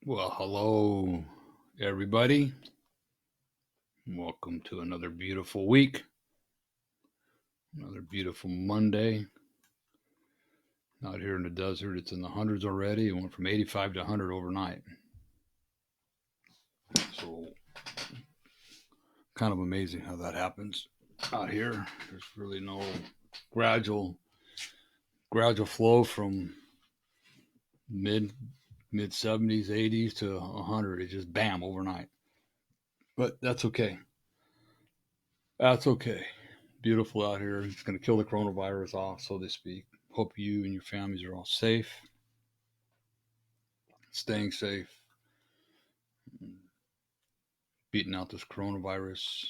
Well, hello, everybody. Welcome to another beautiful week, another beautiful Monday. Out here in the desert, it's in the hundreds already. It went from 85 to 100 overnight. So, kind of amazing how that happens out here. There's really no gradual gradual flow from mid mid 70s, 80s to 100. It just bam overnight. But that's okay. That's okay. Beautiful out here. It's going to kill the coronavirus off, so to speak. Hope you and your families are all safe, staying safe, beating out this coronavirus.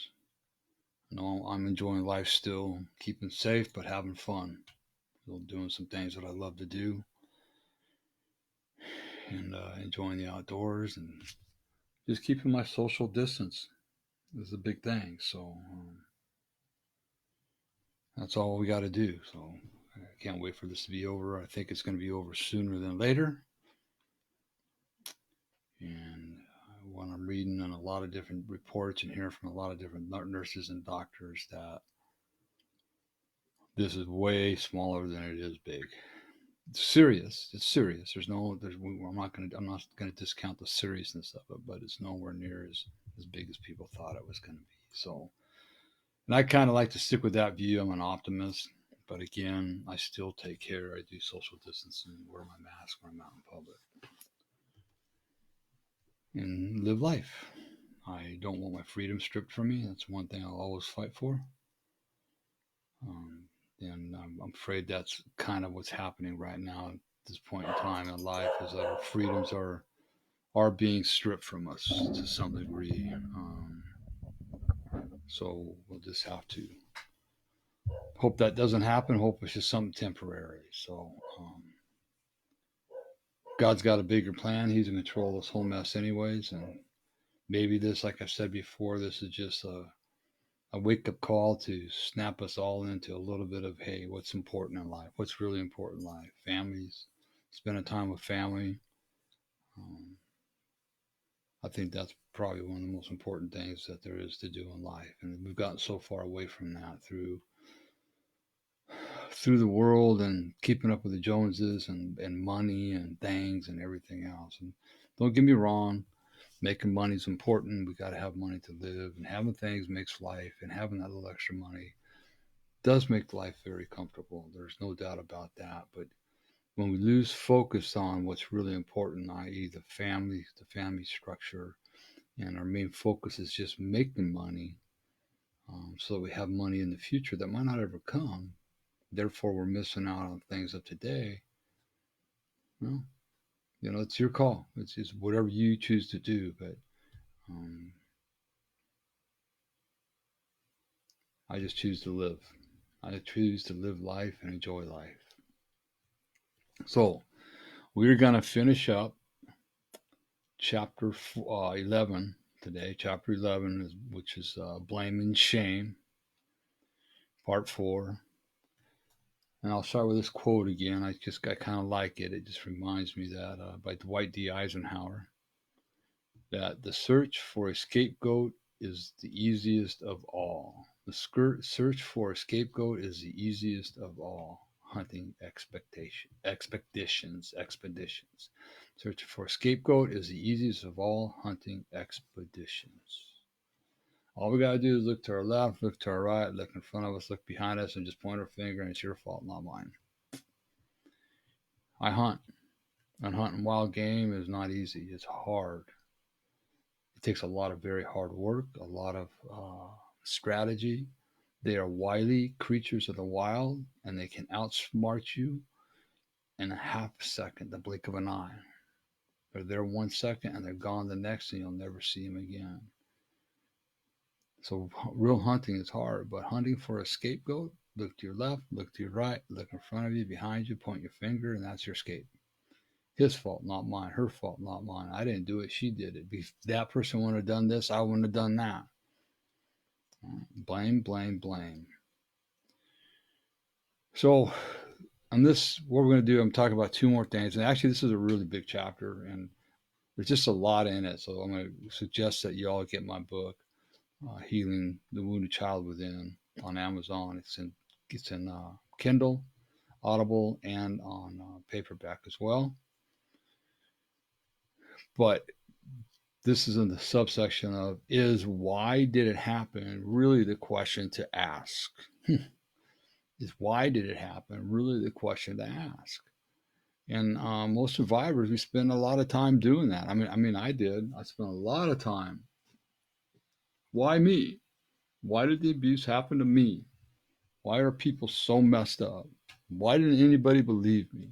No, I'm enjoying life still, keeping safe, but having fun. Still doing some things that I love to do and enjoying the outdoors and just keeping my social distance is a big thing. So that's all we got to do. So I can't wait for this to be over. I think it's going to be over sooner than later. And when I'm reading on a lot of different reports and hearing from a lot of different nurses and doctors that this is way smaller than it is big. It's serious. It's serious. I'm not gonna discount the seriousness of it, but it's nowhere near as big as people thought it was gonna be. So, and I kind of like to stick with that view. I'm an optimist, but again, I still take care. I do social distancing, wear my mask when I'm out in public, and live life. I don't want my freedom stripped from me. That's one thing I'll always fight for. Um, and I'm afraid that's kind of what's happening right now at this point in time in life is that our freedoms are being stripped from us to some degree. So we'll just have to hope that doesn't happen. Hope it's just something temporary. So God's got a bigger plan. He's in control of this whole mess, anyways. And maybe this, like I said before, this is just a wake up call to snap us all into a little bit of, hey, what's important in life? What's really important in life? Families, spending time with family. Um, I think that's probably one of the most important things that there is to do in life. And we've gotten so far away from that through the world and keeping up with the Joneses and money and things and everything else. And don't get me wrong, making money is important. We got to have money to live, and having things makes life, and having that little extra money does make life very comfortable. There's no doubt about that. But when we lose focus on what's really important, i.e., the family structure, and our main focus is just making money, so that we have money in the future that might not ever come. Therefore, we're missing out on things of today. Well, it's your call. It's whatever you choose to do. But um, I just choose to live. I choose to live life and enjoy life. So we're gonna finish up chapter 11 today. Chapter 11, which is blame and shame, part 4. And I'll start with this quote again. I kind of like it. It just reminds me that by Dwight D. Eisenhower, that the search for a scapegoat is the easiest of all. The search for a scapegoat is the easiest of all hunting expeditions. Searching for a scapegoat is the easiest of all hunting expeditions. All we gotta do is look to our left, look to our right, look in front of us, look behind us, and just point our finger, and it's your fault, not mine. I hunt, and hunting wild game is not easy. It's hard. It takes a lot of very hard work, a lot of strategy. They are wily creatures of the wild, and they can outsmart you in a half second, the blink of an eye. They're there 1 second, and they're gone the next, and you'll never see them again. So real hunting is hard, but hunting for a scapegoat, look to your left, look to your right, look in front of you, behind you, point your finger, and that's your scape. His fault, not mine. Her fault, not mine. I didn't do it. She did it. If that person wouldn't have done this, I wouldn't have done that. Blame, blame, blame. So, on this, what we're going to do, I'm talking about two more things. And actually, this is a really big chapter. And There's just a lot in it. So I'm going to suggest that you all get my book, Healing the Wounded Child Within, on Amazon. It's in Kindle, Audible, and on paperback as well. But this is in the subsection of, is why did it happen really the question to ask? Is why did it happen really the question to ask? And most survivors, we spend a lot of time doing that. I mean, I did. I spent a lot of time. Why me? Why did the abuse happen to me? Why are people so messed up? Why didn't anybody believe me?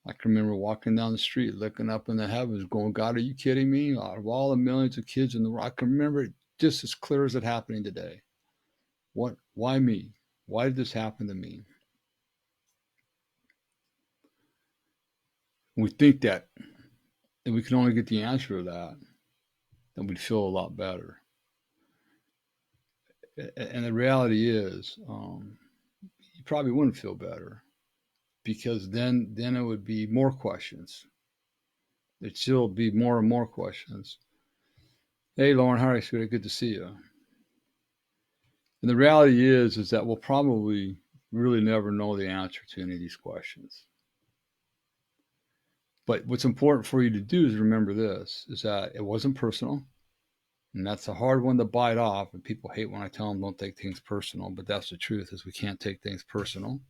I can remember walking down the street, looking up in the heavens, going, God, are you kidding me? Out of all the millions of kids in the world, I can remember it just as clear as it happening today. What? Why me? Why did this happen to me? We think that if we can only get the answer to that, then we'd feel a lot better. And the reality is, you probably wouldn't feel better, because then it would be more questions. There'd still be more and more questions. Hey, Lauren, how are you? Good to see you. And the reality is that we'll probably really never know the answer to any of these questions. But what's important for you to do is remember this: is that it wasn't personal. And that's a hard one to bite off. And people hate when I tell them don't take things personal. But that's the truth, is we can't take things personal.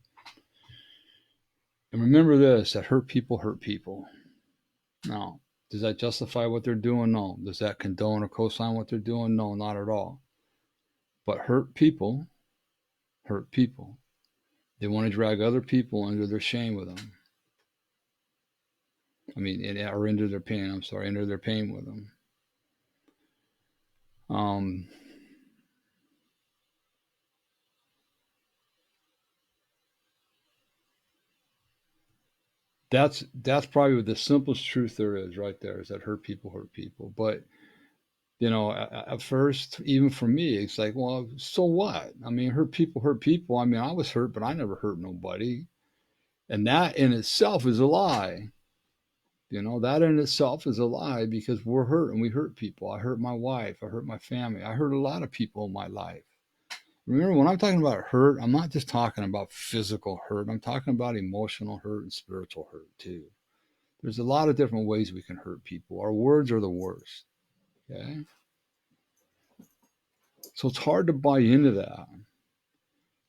And remember this, that hurt people hurt people. Now, does that justify what they're doing? No. Does that condone or co-sign what they're doing? No, not at all. But hurt people hurt people. They want to drag other people under their shame with them. Or into their pain. I'm sorry, into their pain with them. That's probably the simplest truth there is, right there, is that hurt people hurt people. But at first, even for me, it's like, well, so what? I mean, hurt people hurt people. I mean, I was hurt, but I never hurt nobody. And that in itself is a lie. That in itself is a lie, because we're hurt and we hurt people. I hurt my wife. I hurt my family. I hurt a lot of people in my life. Remember, when I'm talking about hurt, I'm not just talking about physical hurt. I'm talking about emotional hurt and spiritual hurt too. There's a lot of different ways we can hurt people. Our words are the worst. Okay? So it's hard to buy into that.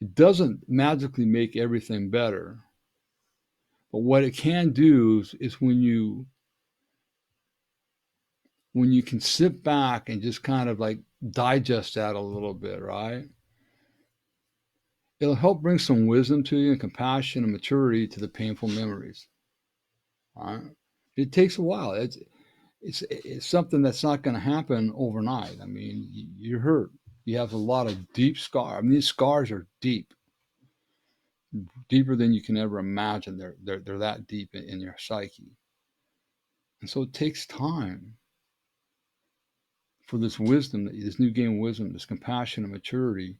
It doesn't magically make everything better. But what it can do is when you can sit back and just kind of like digest that a little bit, right? It'll help bring some wisdom to you, and compassion and maturity to the painful memories. All right? It takes a while. It's something that's not going to happen overnight. I mean, you're hurt. You have a lot of deep scars. I mean, these scars are deep, deeper than you can ever imagine. They're that deep in your psyche, and so it takes time for this wisdom, this new game of wisdom, this compassion and maturity,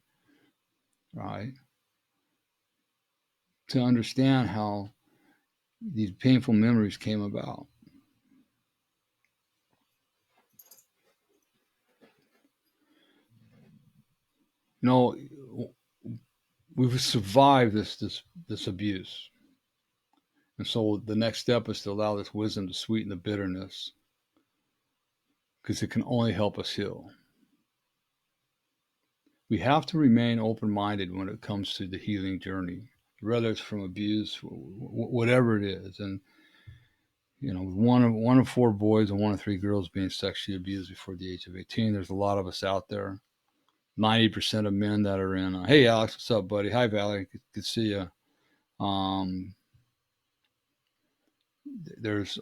right, to understand how these painful memories came about. You know, we've survived this abuse, and so the next step is to allow this wisdom to sweeten the bitterness, because it can only help us heal. We have to remain open-minded when it comes to the healing journey, whether it's from abuse, whatever it is. And one of 4 boys and 1 of 3 girls being sexually abused before the age of 18. There's a lot of us out there. 90% of men that are in. Hey, Alex, what's up, buddy? Hi, Valerie. Good to see you. There's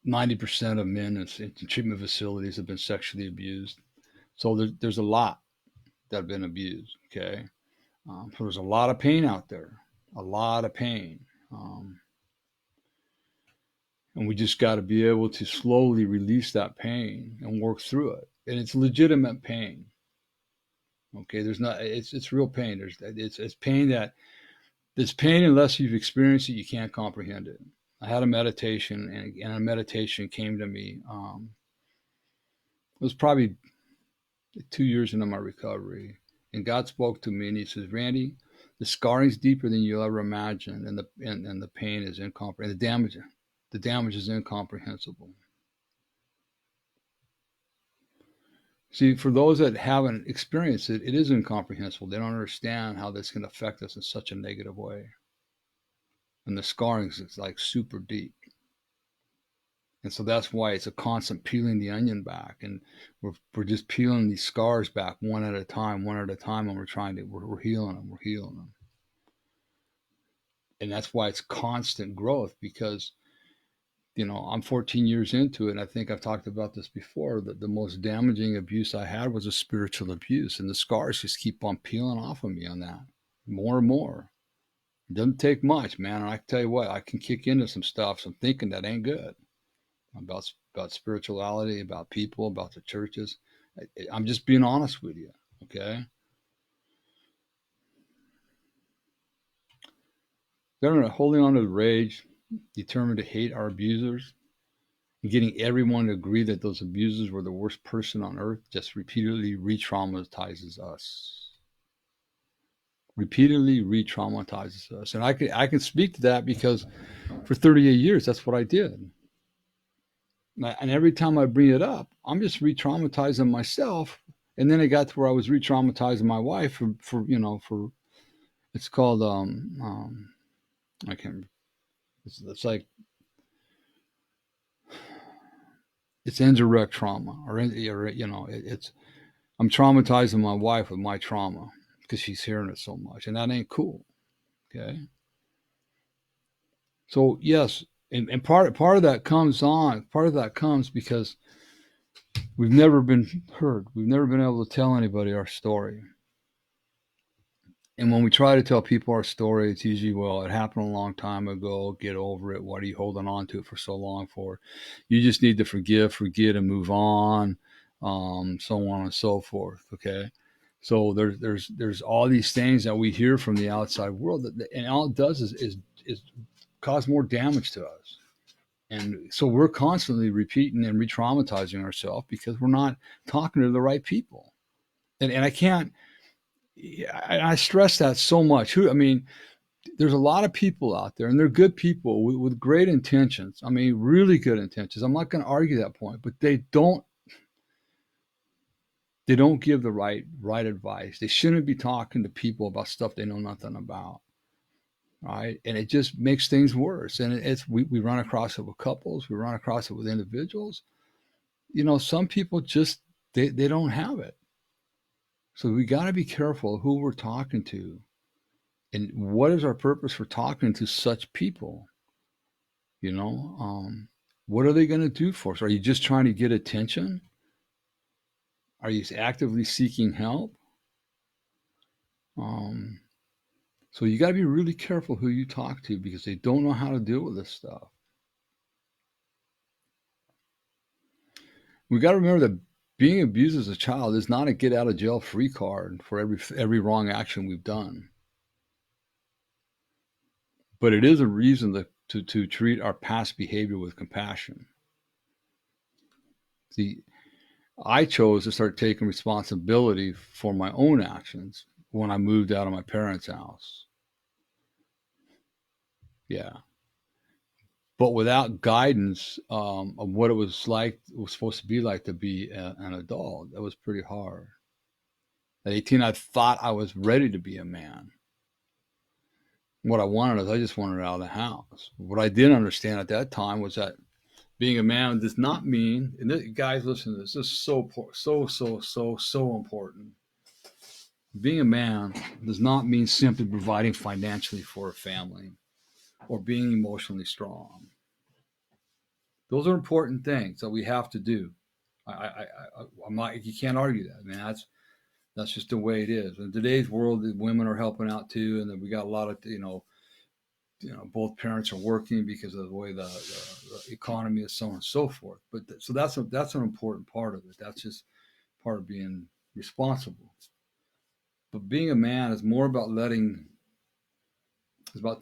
90% of men in treatment facilities have been sexually abused. So there's a lot that have been abused. Okay, so there's a lot of pain out there, a lot of pain, and we just got to be able to slowly release that pain and work through it. And it's legitimate pain. Okay, there's not. It's real pain. It's pain that it's pain unless you've experienced it, you can't comprehend it. I had a meditation, and a meditation came to me. It was probably 2 years into my recovery, and God spoke to me, and He says, "Randy, the scarring's deeper than you'll ever imagine, and the pain is incomprehensible. The damage is incomprehensible." See, for those that haven't experienced it, it is incomprehensible. They don't understand how this can affect us in such a negative way, and the scarring is like super deep. And so that's why it's a constant peeling the onion back, and we're just peeling these scars back one at a time, and we're healing them, we're healing them. And that's why it's constant growth, because I'm 14 years into it, and I think I've talked about this before, that the most damaging abuse I had was a spiritual abuse, and the scars just keep on peeling off of me on that, more and more. It doesn't take much, man, and I can tell you what, I can kick into some stuff, some thinking that ain't good about spirituality, about people, about the churches. I'm just being honest with you, okay? They're holding on to the rage, determined to hate our abusers, and getting everyone to agree that those abusers were the worst person on earth just repeatedly re-traumatizes us. Repeatedly re-traumatizes us. And I can speak to that because for 38 years, that's what I did. And every time I bring it up, I'm just re-traumatizing myself. And then it got to where I was re-traumatizing my wife for it's called I can't. It's like it's indirect trauma, or it's I'm traumatizing my wife with my trauma because she's hearing it so much, and that ain't cool. Okay, so yes, and part of that comes on. Part of that comes because we've never been heard. We've never been able to tell anybody our story. And when we try to tell people our story, it's usually, well, it happened a long time ago. Get over it. What are you holding on to it for so long for? You just need to forgive, forget, and move on, so on and so forth. Okay. So there's all these things that we hear from the outside world, and all it does is cause more damage to us. And so we're constantly repeating and re-traumatizing ourselves because we're not talking to the right people. And I can't. I stress that so much. I mean, there's a lot of people out there, and they're good people with great intentions. I mean, really good intentions. I'm not going to argue that point, but they don't give the right advice. They shouldn't be talking to people about stuff they know nothing about, right? And it just makes things worse. And we run across it with couples, we run across it with individuals. Some people just they don't have it. So we got to be careful who we're talking to, and what is our purpose for talking to such people. You know, what are they going to do for us? Are you just trying to get attention? Are you actively seeking help? Um, so you got to be really careful who you talk to because they don't know how to deal with this stuff. We got to remember that being abused as a child is not a get out of jail free card for every wrong action we've done, but it is a reason to treat our past behavior with compassion. See, I chose to start taking responsibility for my own actions when I moved out of my parents' house. Yeah. But without guidance of what it was supposed to be like to be an adult, that was pretty hard. At 18, I thought I was ready to be a man. What I wanted is I just wanted out of the house. What I didn't understand at that time was that being a man does not mean, and guys, listen to this. This is so important. Being a man does not mean simply providing financially for a family or being emotionally strong. Those are important things that we have to do. I'm not. You can't argue that, man. That's just the way it is. In today's world, women are helping out too, and then we got a lot of both parents are working because of the way the economy is, so on and so forth. But so that's an important part of it. That's just part of being responsible. But being a man is more about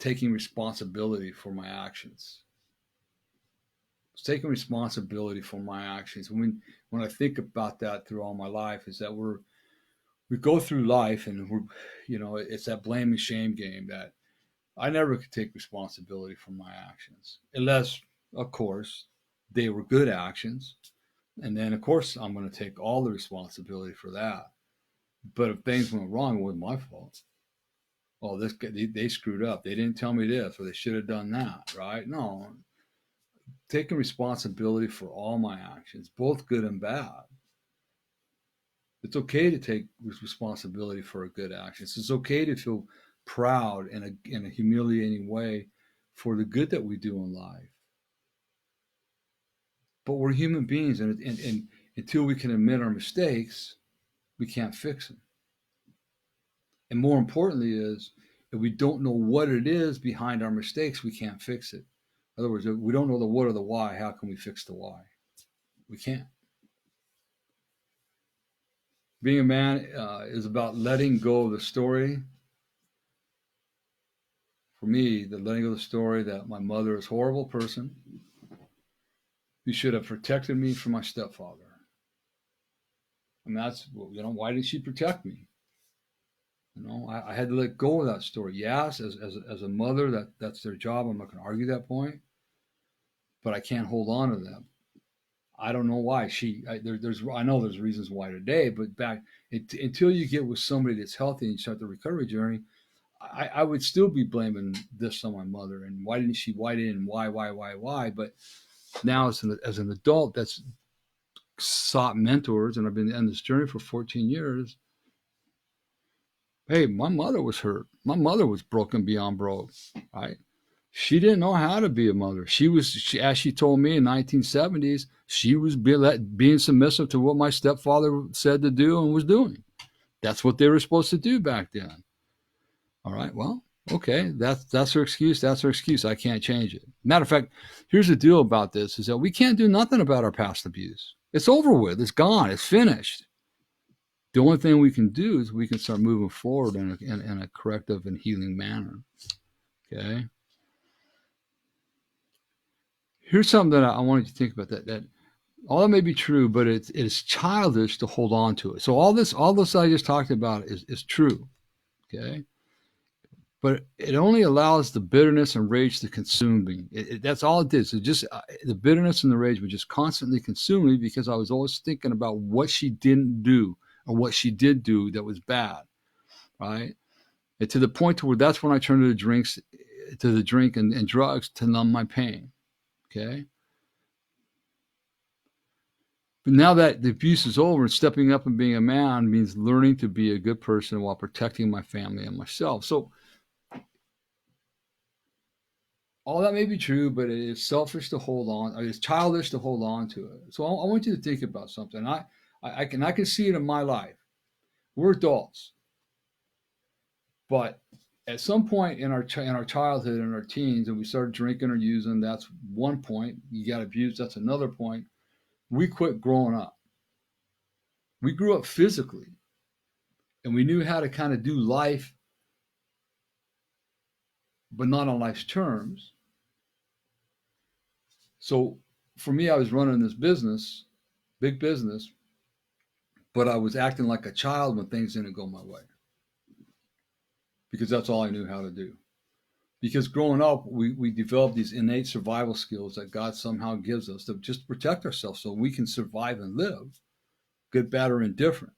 taking responsibility for my actions. taking responsibility for my actions. When I think about that through all my life, is that we go through life and it's that blame and shame game that I never could take responsibility for my actions unless, of course, they were good actions. And then, of course, I'm going to take all the responsibility for that. But if things went wrong, it wasn't my fault. Oh, they screwed up. They didn't tell me this, or they should have done that, right? No, taking responsibility for all my actions, both good and bad. It's okay to take responsibility for a good action. It's okay to feel proud in a humiliating way for the good that we do in life. But we're human beings, and until we can admit our mistakes, we can't fix them. And more importantly is, if we don't know what it is behind our mistakes, we can't fix it. In other words, if we don't know the what or the why, how can we fix the why? We can't. Being a man is about letting go of the story. For me, the letting go of the story that my mother is a horrible person who should have protected me from my stepfather. And that's, why did she protect me? I had to let go of that story. Yes, as a mother, that's their job. I'm not going to argue that point, but I can't hold on to that. I don't know why I know there's reasons why today, but until you get with somebody that's healthy and you start the recovery journey, I would still be blaming this on my mother and why didn't she, why. But now as an adult that's sought mentors and I've been on this journey for 14 years. Hey, my mother was hurt. My mother was broken beyond broke, right? She didn't know how to be a mother. As she told me in 1970s, she was being submissive to what my stepfather said to do and was doing. That's what they were supposed to do back then. All right, well, okay, that's her excuse. That's her excuse. I can't change it. Matter of fact, here's the deal about this: is that we can't do nothing about our past abuse. It's over with. It's gone. It's finished. The only thing we can do is we can start moving forward in a corrective and healing manner. Okay. Here's something that I wanted you to think about. That all that may be true, but it's childish to hold on to it. So all this I just talked about is true. Okay. But it only allows the bitterness and rage to consume me. That's all it did. So just the bitterness and the rage would just constantly consume me because I was always thinking about what she didn't do or what she did do that was bad, right? And to the point to where that's when I turned to the drink and drugs to numb my pain. Okay. But now that the abuse is over and stepping up and being a man means learning to be a good person while protecting my family and myself. So all that may be true, but it is selfish to hold on. It's childish to hold on to it. So I want you to think about something. I can see it in my life. We're adults, but at some point in our childhood and our teens, and we started drinking or using, that's one point. You got abused. That's another point. We quit growing up. We grew up physically, and we knew how to kind of do life, but not on life's terms. So for me, I was running this business, big business, but I was acting like a child when things didn't go my way because that's all I knew how to do. Because growing up, we developed these innate survival skills that God somehow gives us to just protect ourselves so we can survive and live, good, bad, or indifferent.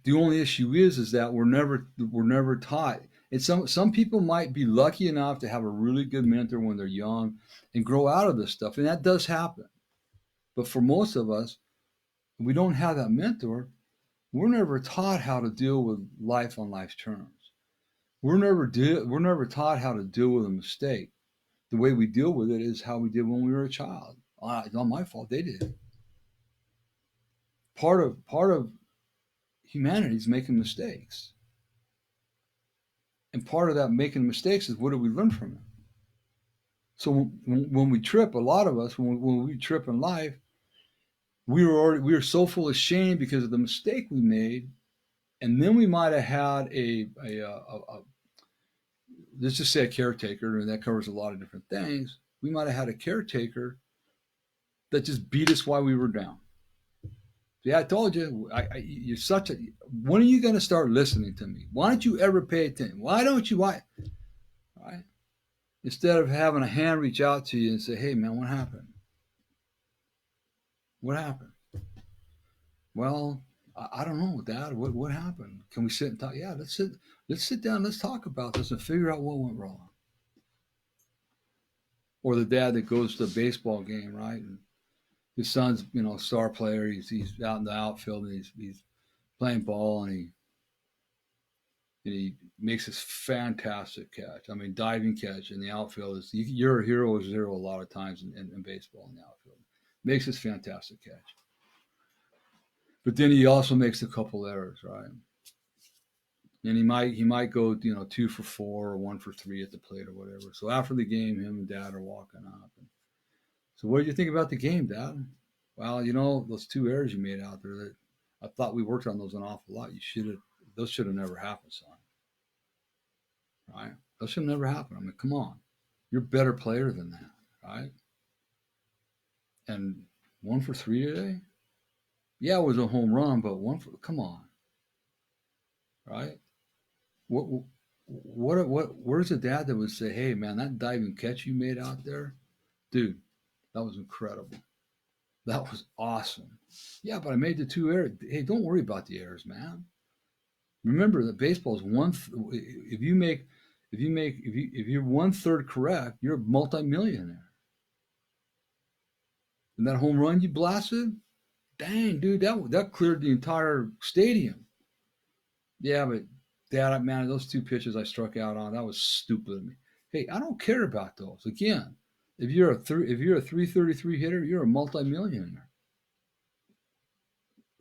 The only issue is that we're never taught. And some people might be lucky enough to have a really good mentor when they're young and grow out of this stuff, and that does happen. But for most of us, we don't have that mentor. We're never taught how to deal with life on life's terms. We're never taught how to deal with a mistake. The way we deal with it is how we did when we were a child. It's not my fault. They did. Part of humanity is making mistakes, and part of that making mistakes is what do we learn from it. So when we trip, a lot of us when we trip in life, we were so full of shame because of the mistake we made, and then we might have had a let's just say a caretaker, and that covers a lot of different things. We might have had a caretaker that just beat us while we were down. Yeah, I told you, you're such a. When are you going to start listening to me? Why don't you ever pay attention? Why don't you? Why? Right? Instead of having a hand reach out to you and say, "Hey, man, what happened? What happened?" Well, I don't know, Dad. What happened? Can we sit and talk? Yeah, let's sit. Let's sit down. Let's talk about this and figure out what went wrong. Or the dad that goes to a baseball game, right? And his son's, a star player. He's out in the outfield and he's playing ball and he makes this fantastic catch. I mean, diving catch in the outfield is you're a hero or zero a lot of times in baseball in the outfield. Makes this fantastic catch, but then he also makes a couple errors, right? And he might go 2 for 4 or 1 for 3 at the plate or whatever. So after the game, him and Dad are walking up. And so what did you think about the game, Dad? Well, those 2 errors you made out there that I thought we worked on those an awful lot. Those should have never happened, son. Right? Those should have never happened. I mean, come on, you're a better player than that, right? And 1 for 3 today. Yeah, it was a home run, but come on, right? What? Where's the dad that would say, "Hey, man, that diving catch you made out there, dude, that was incredible. That was awesome." Yeah, but I made the 2 errors. Hey, don't worry about the errors, man. Remember that baseball is one. If you're 1/3 correct, you're a multimillionaire. And that home run you blasted, dang, dude, that cleared the entire stadium. Yeah, but Dad, man, those 2 pitches I struck out on, that was stupid of me. Hey, I don't care about those. Again, if you're a 333 hitter, you're a multimillionaire.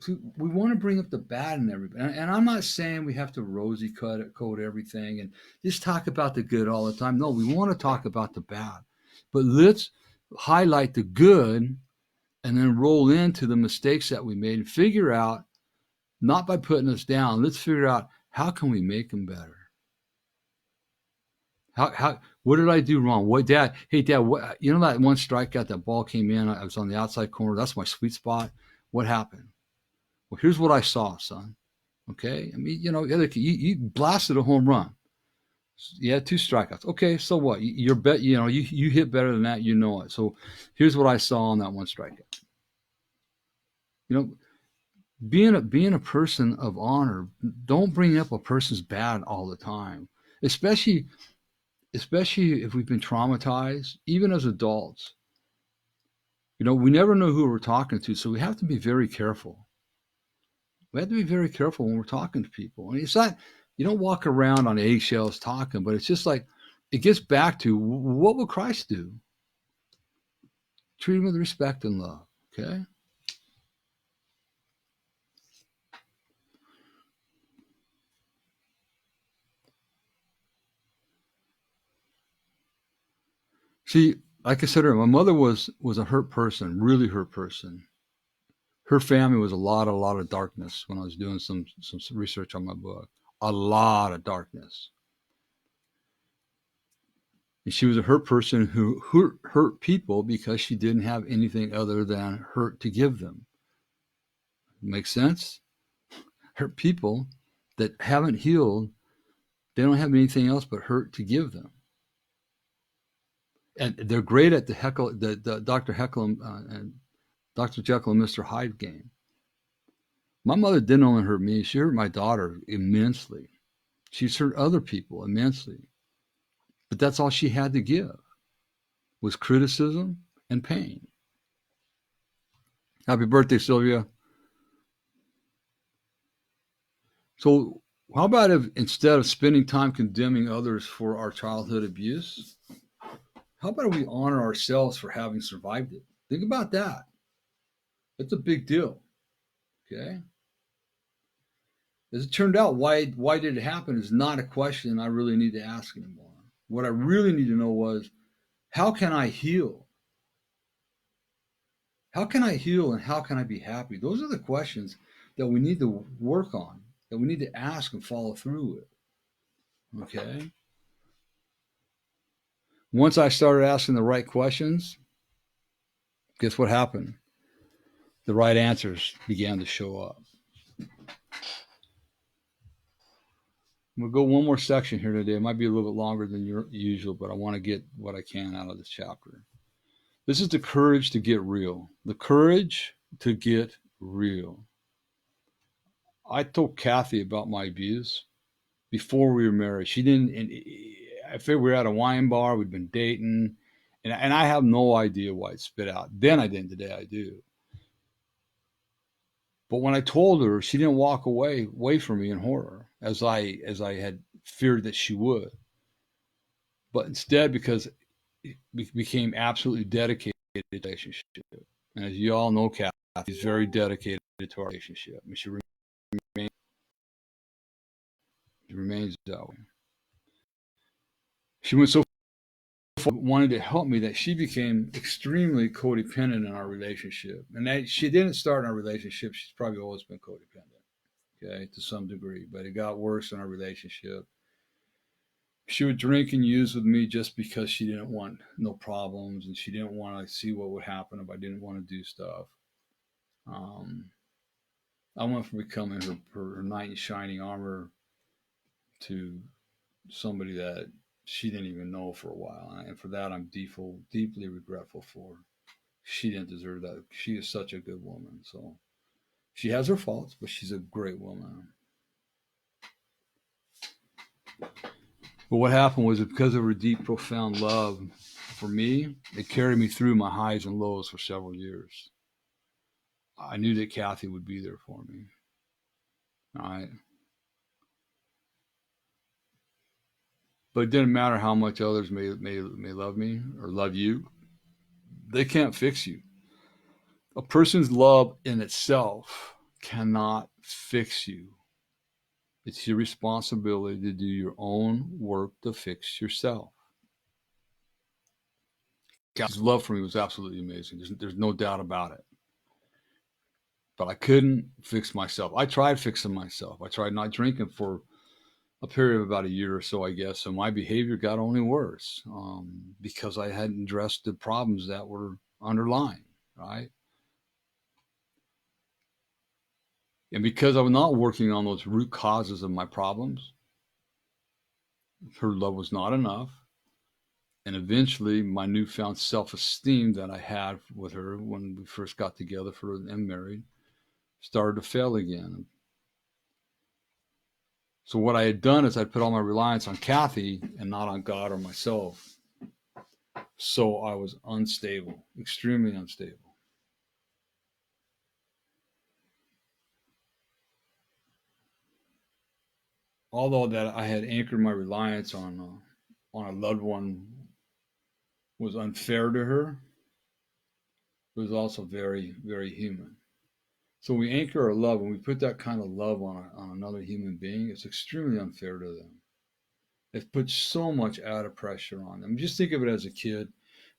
So we want to bring up the bad in everybody, and I'm not saying we have to rosy coat everything and just talk about the good all the time. No, we want to talk about the bad, but let's highlight the good and then roll into the mistakes that we made and figure out, not by putting us down, let's figure out how can we make them better. What did I do wrong? What, Dad? Hey, Dad, that one strikeout, that ball came in, I was on the outside corner, that's my sweet spot. What happened? Well, here's what I saw, son. Okay, I mean, you blasted a home run. You had 2 strikeouts. Okay, so what? You hit better than that. You know it. So here's what I saw on that one strikeout. Being a person of honor, don't bring up a person's bad all the time, especially if we've been traumatized, even as adults. We never know who we're talking to, so we have to be very careful. We have to be very careful when we're talking to people. And it's not, you don't walk around on eggshells talking, but it's just like, it gets back to what will Christ do? Treat him with respect and love. Okay. See, like I said earlier, my mother was a hurt person, really hurt person. Her family was a lot of darkness when I was doing some research on my book. A lot of darkness. And she was a hurt person who hurt people because she didn't have anything other than hurt to give them. Make sense? Hurt people that haven't healed, they don't have anything else but hurt to give them. And they're great at the Dr. Heckle and Dr. Jekyll and Mr. Hyde game. My mother didn't only hurt me, she hurt my daughter immensely. She's hurt other people immensely. But that's all she had to give was criticism and pain. Happy birthday, Sylvia. So how about if instead of spending time condemning others for our childhood abuse, how about we honor ourselves for having survived it? Think about that. It's a big deal. Okay. As it turned out, why did it happen is not a question I really need to ask anymore. What I really need to know was, how can I heal? How can I heal and how can I be happy? Those are the questions that we need to work on, that we need to ask and follow through with. Okay. Once I started asking the right questions, guess what happened? The right answers began to show up. We'll go one more section here today. It might be a little bit longer than usual, but I want to get what I can out of this chapter. This is the courage to get real. The courage to get real. I told Kathy about my abuse before we were married. She didn't. And I figured we were at a wine bar. We'd been dating, and I have no idea why it spit out. Then I didn't. Today I do. But when I told her, she didn't walk away from me in horror, as I had feared that she would. But instead, because we became absolutely dedicated to the relationship, and as you all know, Kathy is very dedicated to our relationship. I mean, she remains that way. She went so far, wanted to help me, that she became extremely codependent in our relationship, and that she didn't start in our relationship. She's probably always been codependent, okay, to some degree, but it got worse in our relationship. She would drink and use with me just because she didn't want no problems, and she didn't want to see what would happen if I didn't want to do stuff. Um, I went from becoming her knight in shining armor to somebody that she didn't even know for a while, and for that I'm deeply regretful for. She didn't deserve that. She is such a good woman. So she has her faults, but she's a great woman. But what happened was, because of her deep, profound love for me, it carried me through my highs and lows for several years. I knew that Kathy would be there for me. All right. But it didn't matter how much others may love me or love you, they can't fix you. A person's love in itself cannot fix you. It's your responsibility to do your own work to fix yourself. God's love for me was absolutely amazing. There's no doubt about it. But I couldn't fix myself. I tried fixing myself. I tried not drinking for a period of about a year or so, I guess. And my behavior got only worse, because I hadn't addressed the problems that were underlying, right? And because I was not working on those root causes of my problems, her love was not enough. And eventually, my newfound self esteem that I had with her when we first got together and married started to fail again. So, what I had done is I put all my reliance on Kathy and not on God or myself. So, I was unstable, extremely unstable. Although that I had anchored my reliance on a loved one was unfair to her, it was also very, very human. So we anchor our love, when we put that kind of love on another human being, it's extremely unfair to them. It puts so much added pressure on them. Just think of it as a kid.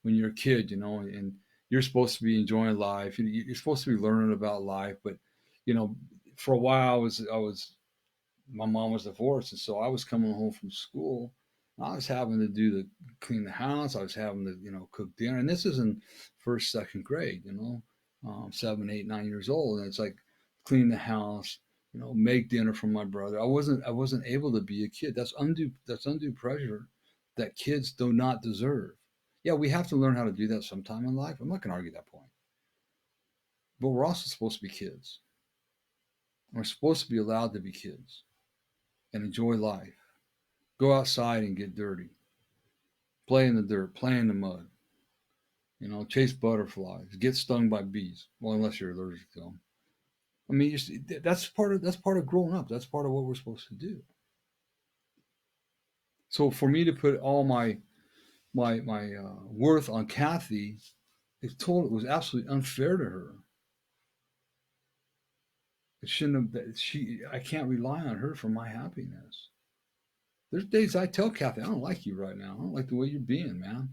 When you're a kid, and you're supposed to be enjoying life. You're supposed to be learning about life, but you know, for a while I was my mom was divorced, and so I was coming home from school. I was having to clean the house. I was having to cook dinner, and this is in first, second grade. 7, 8, 9 years old, and it's like clean the house, make dinner for my brother. I wasn't able to be a kid. That's undue pressure that kids do not deserve. Yeah, we have to learn how to do that sometime in life. I'm not going to argue that point, but we're also supposed to be kids. We're supposed to be allowed to be kids and enjoy life. Go outside and get dirty. Play in the dirt. Play in the mud. Chase butterflies. Get stung by bees. Well, unless you're allergic to them. I mean, that's part of growing up. That's part of what we're supposed to do. So for me to put all my worth on Kathy, it was absolutely unfair to her. It shouldn't have. I can't rely on her for my happiness. There's days I tell Kathy, I don't like you right now. I don't like the way you're being, man.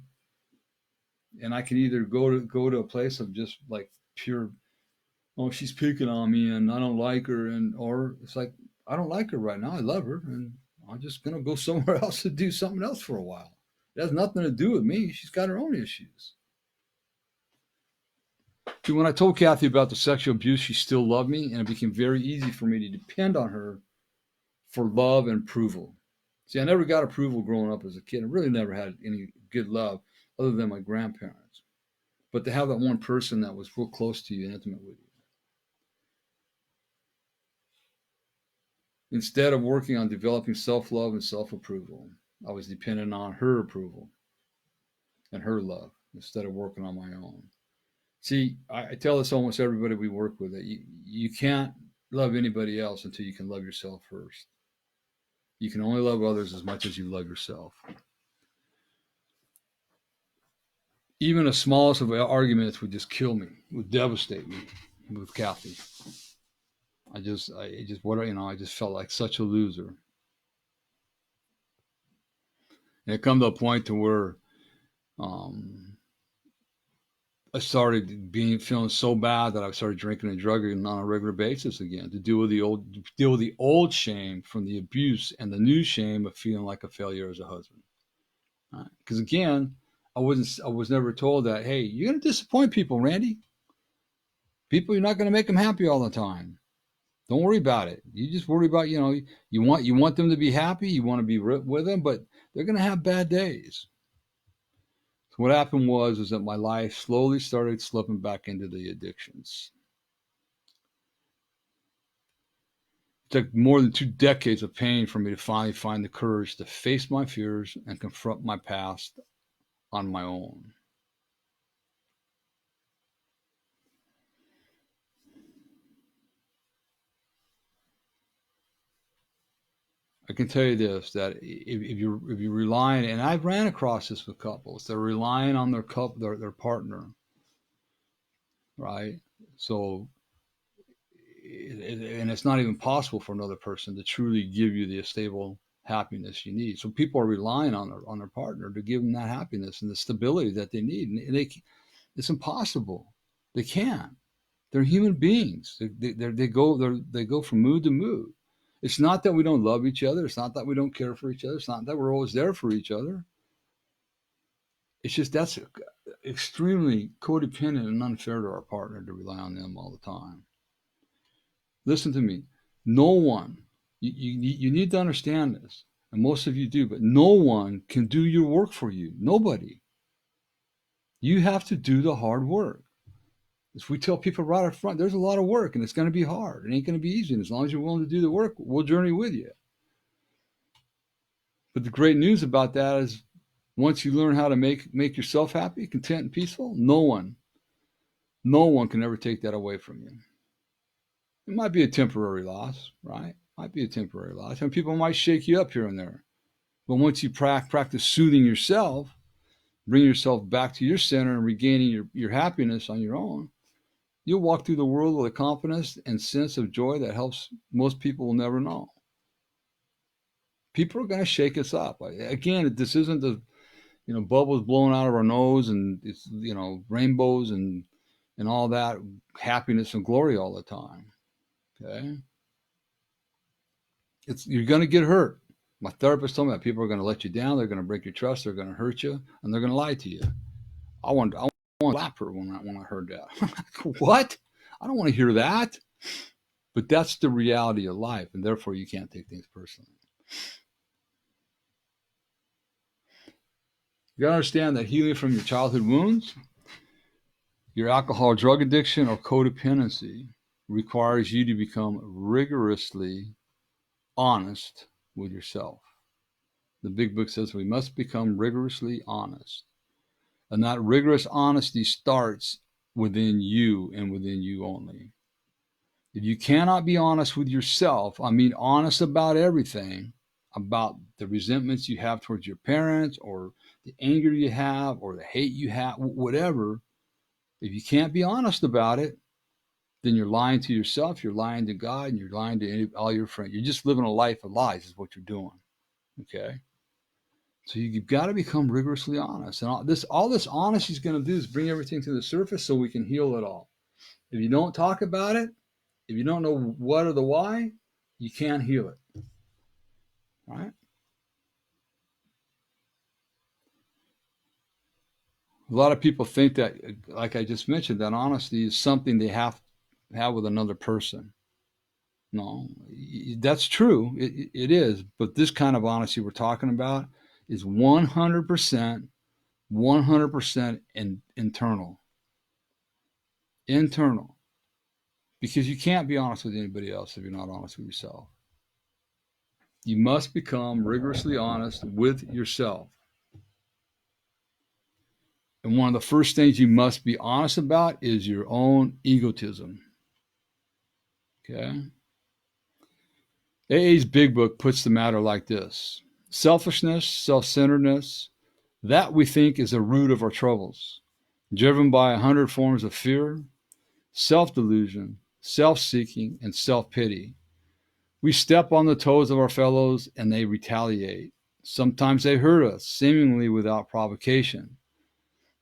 And I can either go to a place of just like pure, oh, she's picking on me and I don't like her, or it's like, I don't like her right now. I love her, and I'm just gonna go somewhere else to do something else for a while. It has nothing to do with me. She's got her own issues. See, when I told Kathy about the sexual abuse, she still loved me, and it became very easy for me to depend on her for love and approval. See, I never got approval growing up as a kid. I really never had any good love other than my grandparents. But to have that one person that was real close to you and intimate with you, instead of working on developing self love and self approval, I was dependent on her approval and her love instead of working on my own. See, I tell this almost everybody we work with that you can't love anybody else until you can love yourself first. You can only love others as much as you love yourself. Even the smallest of arguments would just kill me, would devastate me with Kathy. I just felt like such a loser. And it come to a point to where um, I started feeling so bad that I started drinking and drugging on a regular basis again to deal with the old shame from the abuse and the new shame of feeling like a failure as a husband. Because again, I was never told that, hey, you're going to disappoint people, Randy. People, you're not going to make them happy all the time. Don't worry about it. You just worry about, you want them to be happy. You want to be with them, but they're going to have bad days. So what happened was that my life slowly started slipping back into the addictions. It took more than 2 decades of pain for me to finally find the courage to face my fears and confront my past on my own. I can tell you this, that if you're relying, and I've ran across this with couples, they're relying on their partner, right? So, and it's not even possible for another person to truly give you the stable happiness you need. So people are relying on their partner to give them that happiness and the stability that they need, and it's impossible. They can't. They're human beings. They go from mood to mood. It's not that we don't love each other. It's not that we don't care for each other. It's not that we're always there for each other. It's just that's extremely codependent and unfair to our partner to rely on them all the time. Listen to me. No one, you need to understand this, and most of you do, but no one can do your work for you. Nobody. You have to do the hard work. As we tell people right up front, there's a lot of work and it's going to be hard. It ain't going to be easy. And as long as you're willing to do the work, we'll journey with you. But the great news about that is once you learn how to make yourself happy, content, and peaceful, no one can ever take that away from you. It might be a temporary loss, right? Might be a temporary loss. And people might shake you up here and there. But once you practice soothing yourself, bring yourself back to your center and regaining your happiness on your own, you'll walk through the world with a confidence and sense of joy that helps most people will never know. People are going to shake us up. Again, this isn't the bubbles blowing out of our nose and it's rainbows and all that happiness and glory all the time. Okay, you're going to get hurt. My therapist told me that people are going to let you down. They're going to break your trust. They're going to hurt you, and they're going to lie to you. I want to slap her when I heard that. What? I don't want to hear that. But that's the reality of life, and therefore you can't take things personally. You gotta understand that healing from your childhood wounds, your alcohol, drug addiction, or codependency requires you to become rigorously honest with yourself. The big book says we must become rigorously honest. And that rigorous honesty starts within you and within you only. If you cannot be honest with yourself, I mean honest about everything, about the resentments you have towards your parents or the anger you have or the hate you have, whatever, if you can't be honest about it, then you're lying to yourself, you're lying to God, and you're lying to all your friends. You're just living a life of lies is what you're doing, okay? So you've got to become rigorously honest. And all this honesty is going to do is bring everything to the surface so we can heal it all. If you don't talk about it, if you don't know what or the why, you can't heal it. Right? A lot of people think that, like I just mentioned, that honesty is something they have to have with another person. No, that's true. It is. But this kind of honesty we're talking about is 100%, 100% internal. Internal. Because you can't be honest with anybody else if you're not honest with yourself. You must become rigorously honest with yourself. And one of the first things you must be honest about is your own egotism. Okay? AA's Big Book puts the matter like this: selfishness, self centeredness, that we think is the root of our troubles, driven by 100 forms of fear, self delusion, self seeking, and self pity. We step on the toes of our fellows and they retaliate. Sometimes they hurt us, seemingly without provocation.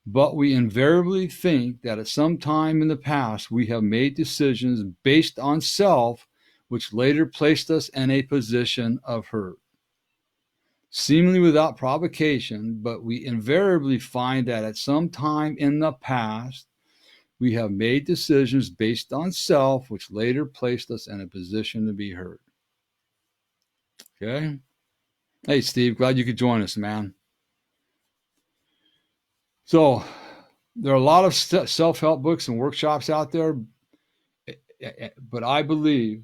But we invariably think that at some time in the past we have made decisions based on self, which later placed us in a position of hurt. Seemingly without provocation, but we invariably find that at some time in the past we have made decisions based on self, which later placed us in a position to be hurt. Okay? Hey, Steve, glad you could join us, man. So, there are a lot of self-help books and workshops out there, but I believe,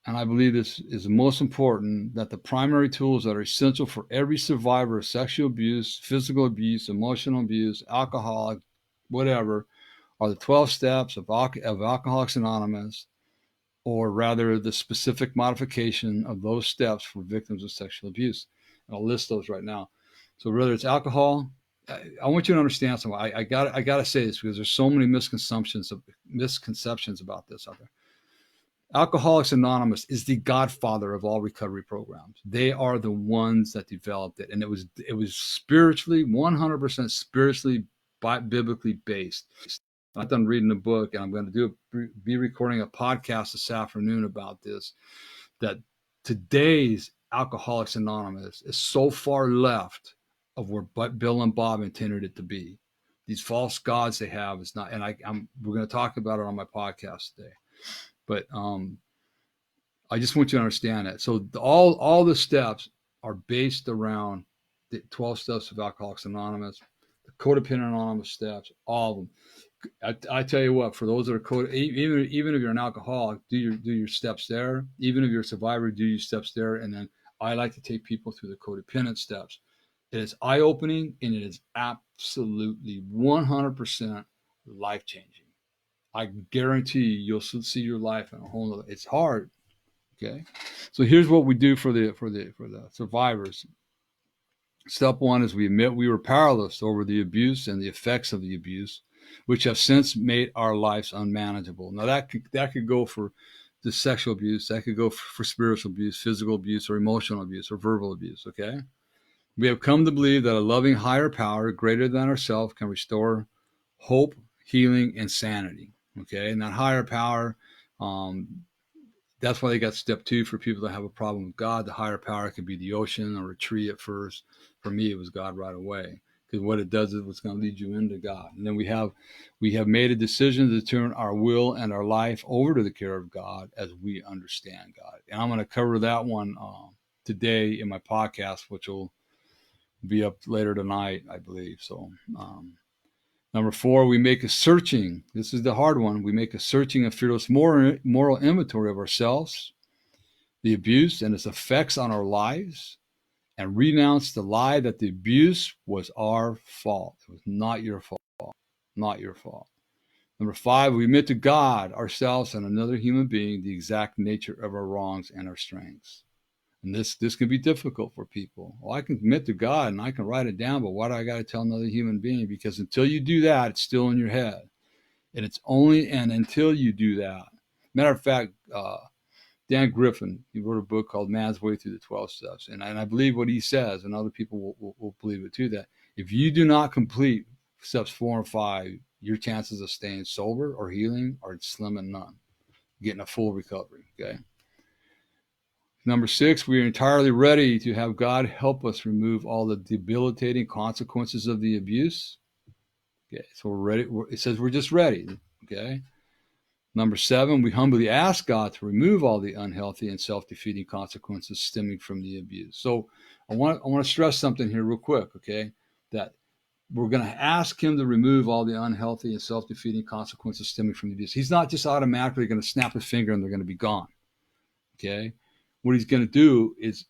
and I believe this is the most important, that the primary tools that are essential for every survivor of sexual abuse, physical abuse, emotional abuse, alcoholic, whatever, are the 12 steps of Alcoholics Anonymous, or rather the specific modification of those steps for victims of sexual abuse. And I'll list those right now. So whether it's alcohol, I want you to understand something. I got to say this because there's so many misconceptions about this out there. Alcoholics Anonymous is the godfather of all recovery programs. They are the ones that developed it, and it was spiritually 100% spiritually biblically based. I'm done reading the book, and I'm going to be recording a podcast this afternoon about this. That today's Alcoholics Anonymous is so far left of where Bill and Bob intended it to be. These false gods they have is not, and we're going to talk about it on my podcast today. But I just want you to understand that. So all the steps are based around the 12 steps of Alcoholics Anonymous, the Codependent Anonymous steps, all of them. I tell you what, for those that are even if you're an alcoholic, do your steps there. Even if you're a survivor, do your steps there. And then I like to take people through the codependent steps. It is eye-opening, and it is absolutely 100% life-changing. I guarantee you'll see your life in a whole nother. It's hard, okay? So here's what we do for the survivors. Step one is we admit we were powerless over the abuse and the effects of the abuse, which have since made our lives unmanageable. Now that could go for the sexual abuse, that could go for spiritual abuse, physical abuse, or emotional abuse, or verbal abuse, okay? We have come to believe that a loving higher power greater than ourselves can restore hope, healing, and sanity, okay? And that higher power, that's why they got step two for people that have a problem with God. The higher power could be the ocean or a tree at first. For me, it was God right away. Because what it does is it's going to lead you into God. And then we have made a decision to turn our will and our life over to the care of God as we understand God. And I'm going to cover that one today in my podcast, which will be up later tonight, I believe. So number four, we make a searching. This is the hard one. We make a searching and fearless moral inventory of ourselves, the abuse and its effects on our lives, and renounce the lie that the abuse was our fault. It was not your fault. Not your fault. Number five, we admit to God, ourselves, and another human being the exact nature of our wrongs and our strengths. And this can be difficult for people. Well, I can admit to God and I can write it down, but why do I got to tell another human being? Because until you do that, it's still in your head. And it's only until you do that. Matter of fact, Dan Griffin, he wrote a book called Man's Way Through the 12 Steps. And I believe what he says, and other people will believe it too, that if you do not complete steps 4 and 5, your chances of staying sober or healing are slim and none, getting a full recovery, okay? Number 6, we are entirely ready to have God help us remove all the debilitating consequences of the abuse. Okay, so we're ready. It says we're just ready. Okay. Number 7, we humbly ask God to remove all the unhealthy and self-defeating consequences stemming from the abuse. So I want to stress something here real quick, okay? That we're going to ask him to remove all the unhealthy and self-defeating consequences stemming from the abuse. He's not just automatically going to snap his finger and they're going to be gone, okay? What he's going to do is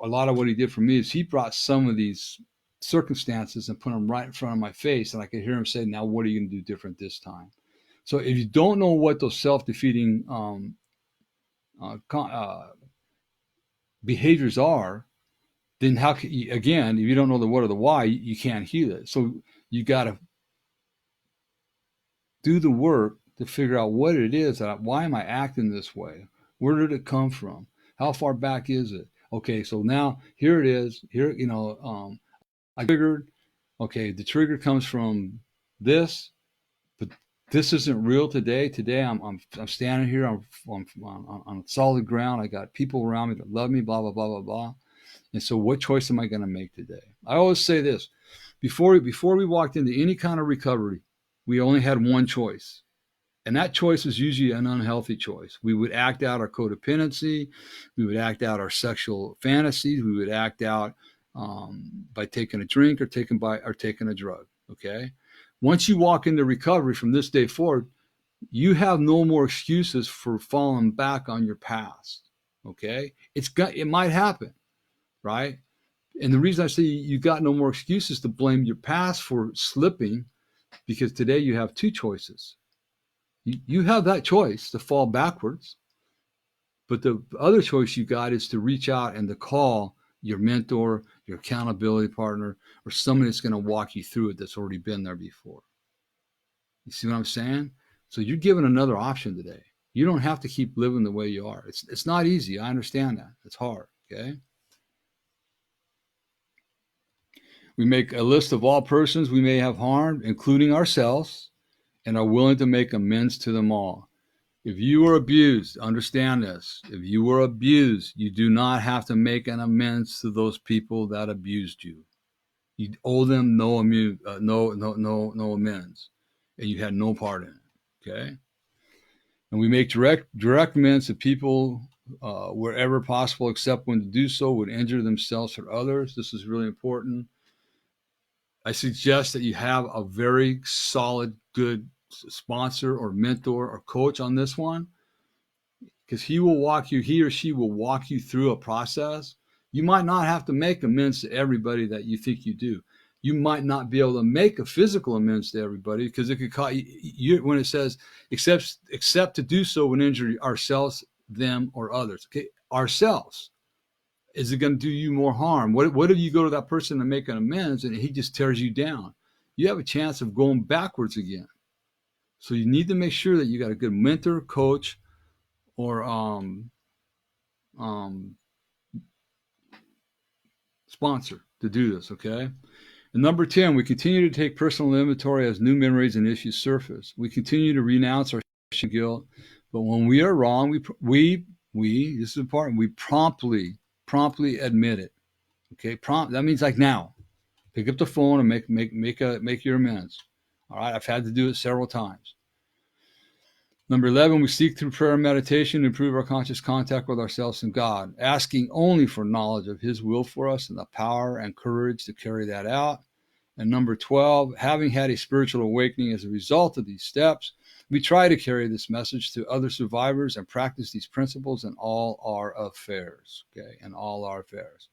a lot of what he did for me is he brought some of these circumstances and put them right in front of my face, and I could hear him say, now what are you going to do different this time? So if you don't know what those self-defeating behaviors are, then how can you, again, if you don't know the what or the why, you can't heal it. So you got to do the work to figure out what it is. Why am I acting this way? Where did it come from? How far back is it? Okay, so now here it is. Here, I triggered. Okay, the trigger comes from this, but this isn't real today. Today I'm standing here on solid ground. I got people around me that love me, blah, blah, blah, blah, blah. And so what choice am I going to make today? I always say this, before we walked into any kind of recovery, we only had one choice. And that choice was usually an unhealthy choice. We would act out our codependency. We would act out our sexual fantasies. We would act out by taking a drink or taking a drug. Okay. Once you walk into recovery from this day forward, you have no more excuses for falling back on your past. Okay. It might happen, right? And the reason I say you got no more excuses to blame your past for slipping, because today you have two choices. You have that choice to fall backwards, but the other choice you got is to reach out and to call your mentor, your accountability partner, or somebody that's going to walk you through it that's already been there before. You see what I'm saying? So you're given another option today. You don't have to keep living the way you are. It's not easy. I understand that. It's hard, okay? We make a list of all persons we may have harmed, including ourselves, and are willing to make amends to them all. If you were abused, understand this. If you were abused, you do not have to make an amends to those people that abused you. You owe them no amends, and you had no part in it. Okay, and we make direct amends to people wherever possible, except when to do so would injure themselves or others. This is really important. I suggest that you have a very solid, good sponsor or mentor or coach on this one, because he or she will walk you through a process. You might not have to make amends to everybody that you think you do. You might not be able to make a physical amends to everybody, because it could cause you when it says except to do so when injury ourselves, them, or others. Okay, ourselves. Is it going to do you more harm? What if you go to that person to make an amends and he just tears you down? You have a chance of going backwards again. So you need to make sure that you got a good mentor, coach, or sponsor to do this, okay? And number 10, we continue to take personal inventory as new memories and issues surface. We continue to renounce our guilt, but when we are wrong, we this is important, we promptly admit it. Okay, that means like now. Pick up the phone and make your amends. All right, I've had to do it several times. Number 11, we seek through prayer and meditation to improve our conscious contact with ourselves and God, asking only for knowledge of His will for us and the power and courage to carry that out. And number 12, having had a spiritual awakening as a result of these steps, we try to carry this message to other survivors and practice these principles in all our affairs. Okay, in all our affairs.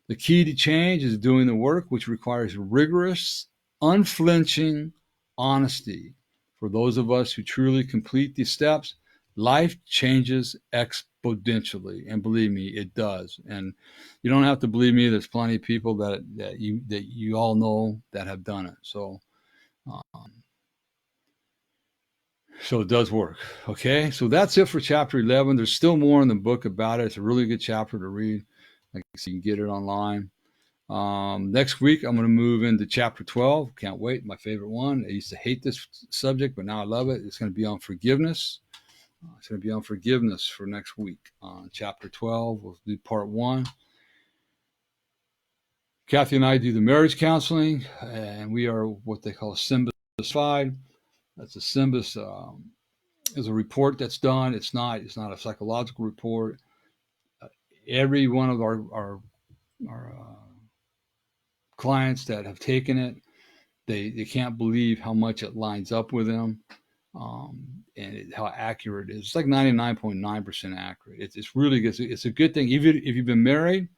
The key to change is doing the work, which requires rigorous, unflinching honesty. For those of us who truly complete these steps, life changes exponentially, and believe me, it does. And you don't have to believe me. There's plenty of people that you all know that have done it. So it does work. Okay, so that's it for chapter 11. There's still more in the book about it. It's a really good chapter to read. Like I said, you can get it online. Next week, I'm going to move into chapter 12. Can't wait. My favorite one. I used to hate this subject, but now I love it. It's going to be on forgiveness. It's going to be on forgiveness for next week. Chapter 12, we'll do part 1. Kathy and I do the marriage counseling, and we are what they call symbiotic Certified. That's a SYMBIS. Is a report that's done. It's not a psychological report. Every one of our clients that have taken it, they can't believe how much it lines up with them, and how accurate it is. It's like 99.9% accurate. It's really good. It's a good thing. Even if you've been married,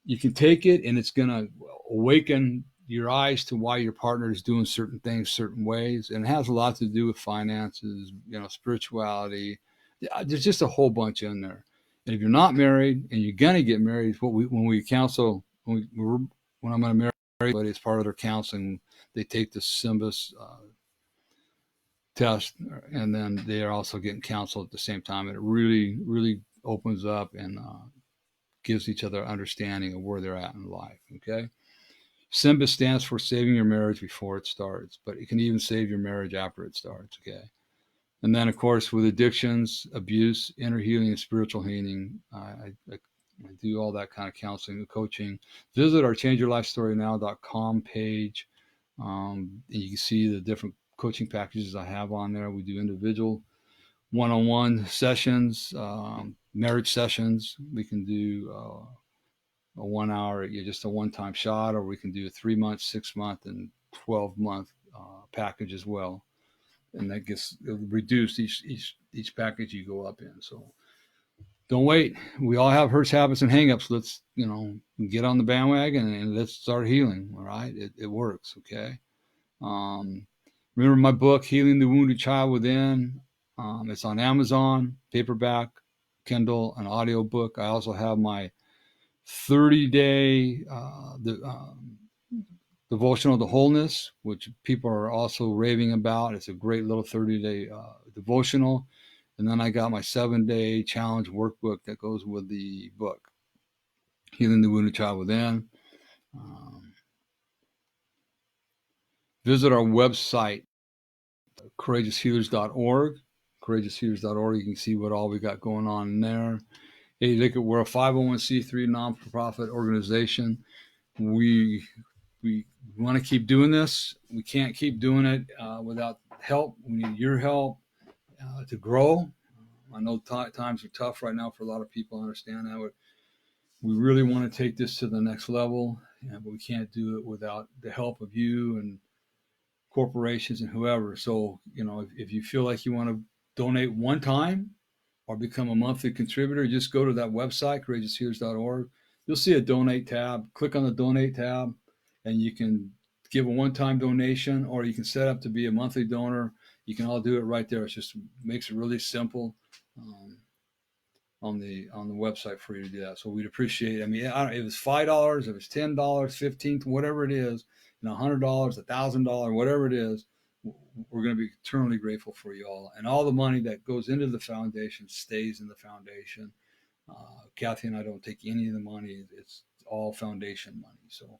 you can take it, and it's going to awaken your eyes to why your partner is doing certain things certain ways, and it has a lot to do with finances, spirituality. There's just a whole bunch in there. And if you're not married and you're going to get married, when we counsel, when I'm going to marry somebody as part of their counseling, they take the SYMBIS test, and then they are also getting counseled at the same time, and it really, really opens up and gives each other understanding of where they're at in life. Okay. SYMBIS stands for saving your marriage before it starts, but it can even save your marriage after it starts. Okay. And then, of course, with addictions, abuse, inner healing, and spiritual healing, I do all that kind of counseling and coaching. Visit our changeyourlifestorynow.com page. And you can see the different coaching packages I have on there. We do individual one-on-one sessions, marriage sessions. We can do a 1 hour, just a one-time shot, or we can do a 3-month, 6-month, and 12-month package as well. And that gets reduced each package you go up in. So don't wait. We all have hurts, habits, and hangups. Let's get on the bandwagon and let's start healing. All right, it works. Okay. Remember my book, Healing the Wounded Child Within. It's on Amazon, paperback, Kindle, an audio book. I also have my 30-day devotional to wholeness, which people are also raving about. It's a great little 30-day devotional. And then I got my 7-day challenge workbook that goes with the book, Healing the Wounded Child Within. Visit our website, courageoushealers.org. Courageoushealers.org. You can see what all we got going on in there. Hey, look, we're a 501c3 non-profit organization. We want to keep doing this. We can't keep doing it without help. We need your help to grow. I know times are tough right now for a lot of people. I understand that. We really want to take this to the next level, but we can't do it without the help of you and corporations and whoever. So, if you feel like you want to donate one time or become a monthly contributor, just go to that website, courageoushealers.org. You'll see a donate tab. Click on the donate tab, and you can give a one-time donation, or you can set up to be a monthly donor. You can all do it right there. It just makes it really simple on the website for you to do that. So we'd appreciate it. I mean, if it's $5, if it's $10, $15, whatever it is, $100, $1,000, whatever it is, we're going to be eternally grateful for you all. And all the money that goes into the foundation stays in the foundation. Kathy and I don't take any of the money. It's all foundation money. So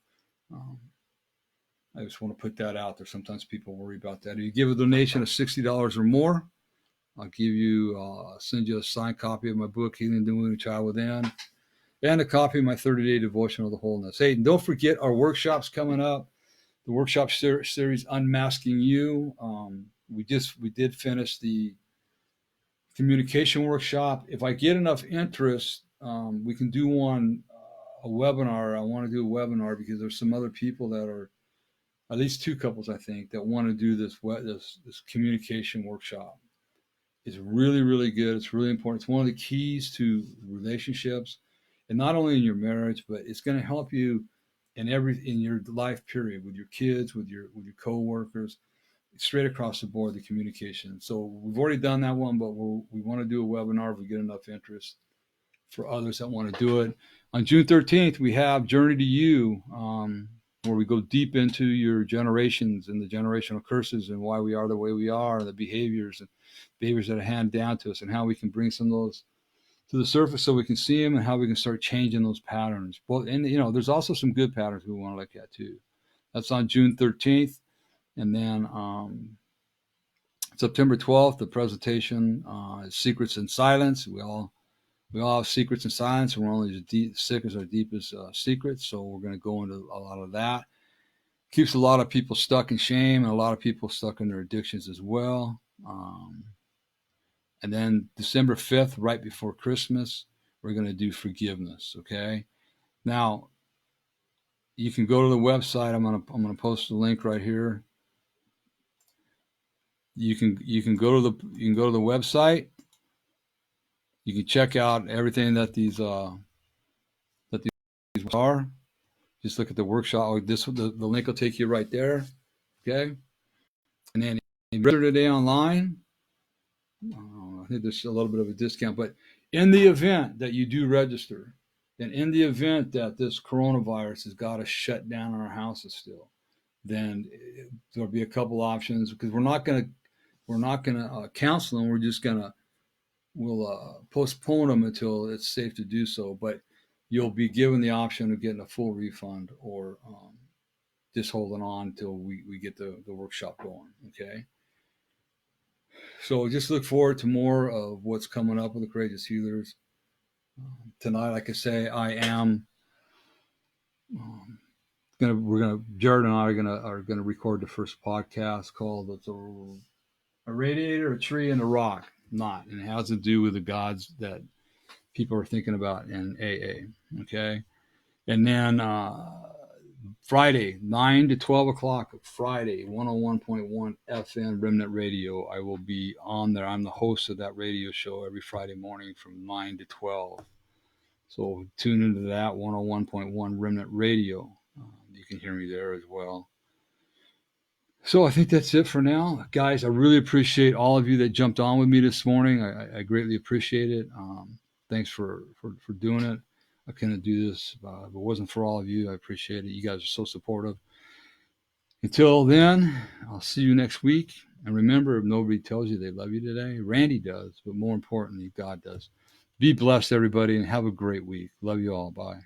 I just want to put that out there. Sometimes people worry about that. If you give a donation of $60 or more, I'll send you a signed copy of my book, Healing the Wounded Child Within, and a copy of my 30-day devotional to wholeness. Hey, and don't forget our workshops coming up. The workshop series, Unmasking You. We did finish the communication workshop. If I get enough interest, we can do a webinar. I want to do a webinar because there's some other people that are, at least 2 couples, I think, that want to do this communication workshop. It's really, really good. It's really important. It's one of the keys to relationships, and not only in your marriage, but it's going to help you in your life period, with your kids, with your coworkers, straight across the board, the communication. So we've already done that one, but we want to do a webinar if we get enough interest for others that want to do it. On June 13th, we have Journey to You, where we go deep into your generations and the generational curses and why we are the way we are, and the behaviors that are handed down to us, and how we can bring some of those to the surface so we can see them, and how we can start changing those patterns. And there's also some good patterns we want to look at too. That's on June 13th. And then September 12th, the presentation is Secrets in Silence. We all have secrets in silence, and we're only as sick as our deepest secrets. So we're going to go into a lot of that. keeps a lot of people stuck in shame and a lot of people stuck in their addictions as well. And then December 5th, right before Christmas, we're going to do forgiveness. Okay. Now, you can go to the website. I'm gonna post the link right here. You can go to the website. You can check out everything that these are. Just look at the workshop. The link will take you right there. Okay. And then register today online. I think there's a little bit of a discount, but in the event that you do register, and in the event that this coronavirus has got to shut down our houses still, then there'll be a couple options, because we're not gonna counsel them. We're just we'll postpone them until it's safe to do so. But you'll be given the option of getting a full refund, or just holding on until we get the workshop going. Okay. So just look forward to more of what's coming up with the Courageous Healers. Tonight, like I say, I am Jared and I are gonna record the first podcast called "A Radiator, a Tree, and a Rock." Not, and it has to do with the gods that people are thinking about in AA. Okay, and then Friday, 9 to 12 o'clock, Friday, 101.1 FM Remnant Radio. I will be on there. I'm the host of that radio show every Friday morning from 9 to 12. So tune into that, 101.1 Remnant Radio. You can hear me there as well. So I think that's it for now. Guys, I really appreciate all of you that jumped on with me this morning. I greatly appreciate it. Thanks for doing it. I couldn't do this if it wasn't for all of you. I appreciate it. You guys are so supportive. Until then, I'll see you next week. And remember, if nobody tells you they love you today, Randy does, but more importantly, God does. Be blessed, everybody, and have a great week. Love you all. Bye.